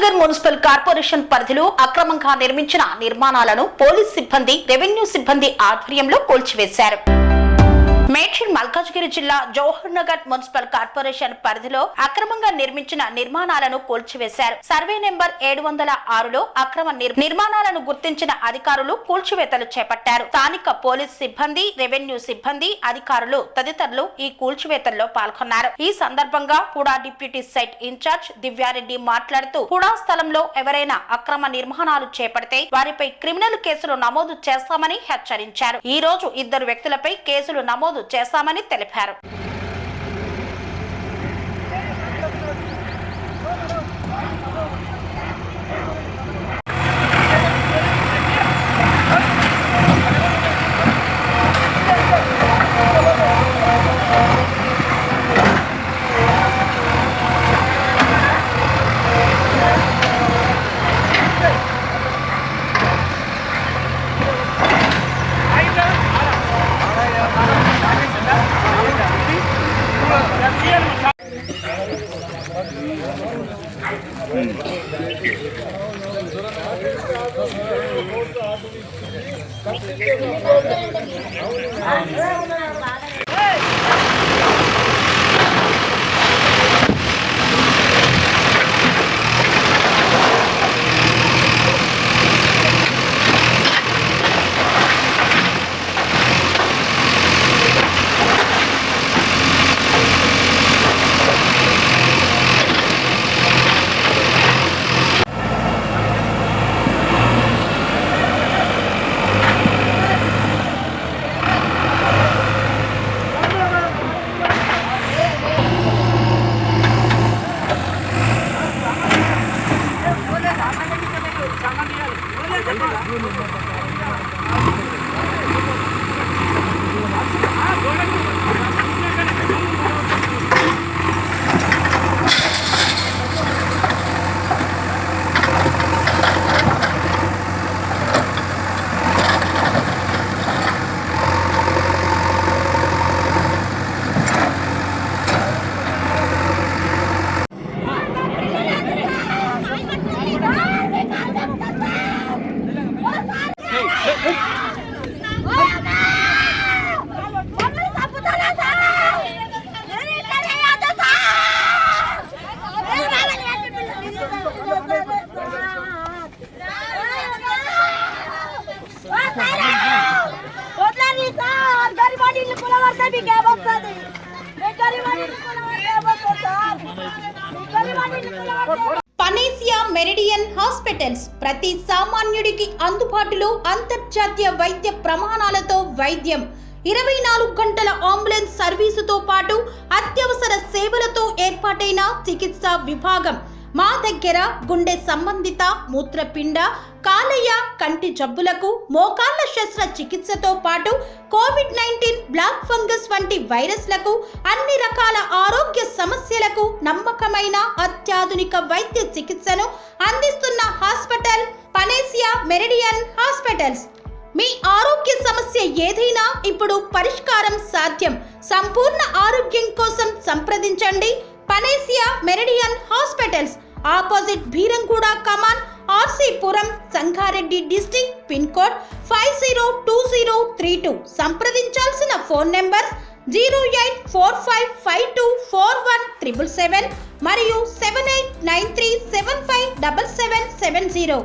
Nagar municipal corporation పరిధిలో అక్రమంగా నిర్మించిన నిర్మాణాలను పోలీస్ సిబ్బంది, రెవెన్యూ సిబ్బంది ఆధ్వర్యంలో కూల్చివేశారు. మేడ్చల్ మల్కాజ్గిరి జిల్లా జవహర్ నగర్ మున్సిపల్ కార్పొరేషన్ పరిధిలో అక్రమంగా నిర్మించిన నిర్మాణాలను కూల్చివేశారు. సర్వే నెంబర్ 706లో అక్రమ నిర్మాణాలను గుర్తించిన అధికారులు కూల్చివేతలు చేపట్టారు. స్థానిక పోలీస్ సిబ్బంది, రెవెన్యూ సిబ్బంది, అధికారులు తదితరులు ఈ కూల్చివేతల్లో పాల్గొన్నారు. ఈ సందర్భంగా HUDA deputy site incharge Divya Reddy మాట్లాడుతూ, హుడా స్థలంలో ఎవరైనా అక్రమ నిర్మాణాలు చేపడితే వారిపై క్రిమినల్ కేసులు నమోదు చేస్తామని హెచ్చరించారు. ఈ రోజు 2 వ్యక్తులపై కేసులు నమోదు చేస్తామని తెలిపారు. పనేసియా మెరిడియన్ హాస్పిటల్స్ ప్రతి సామాన్యుడికి అందుబాటులో అంతర్జాతీయ వైద్య ప్రమాణాలతో వైద్యం, 24 గంటల అంబులెన్స్ సర్వీసుతో పాటు అత్యవసర సేవలతో ఏర్పాటైన చికిత్సా విభాగం. మా దగ్గర గుండె సంబంధిత, మూత్రపిండ, కాలేయ, కంటి జబ్బులకు, మోకాళ్ల శస్త్ర చికిత్సతో పాటు కోవిడ్-19, బ్లాక్ ఫంగస్ వంటి వైరస్లకు, అన్ని రకాల ఆరోగ్య సమస్యలకు నమ్మకమైన అత్యాధునిక వైద్య చికిత్సను అందిస్తున్న హాస్పిటల్ పనేసియా మెరిడియన్ హాస్పిటల్స్. మీ ఆరోగ్య సమస్య ఏదైనా ఇప్పుడు పరిష్కారం సాధ్యం. సంపూర్ణ ఆరోగ్యం కోసం సంప్రదించండి Panacea Meridian hospitals, opposite Bheeramguda Kaman, RC Puram, Sangareddy district, pin code 502032. సంప్రదించాల్సిన ఫోన్ నెంబర్ 0845524177 మరియు 7893757770.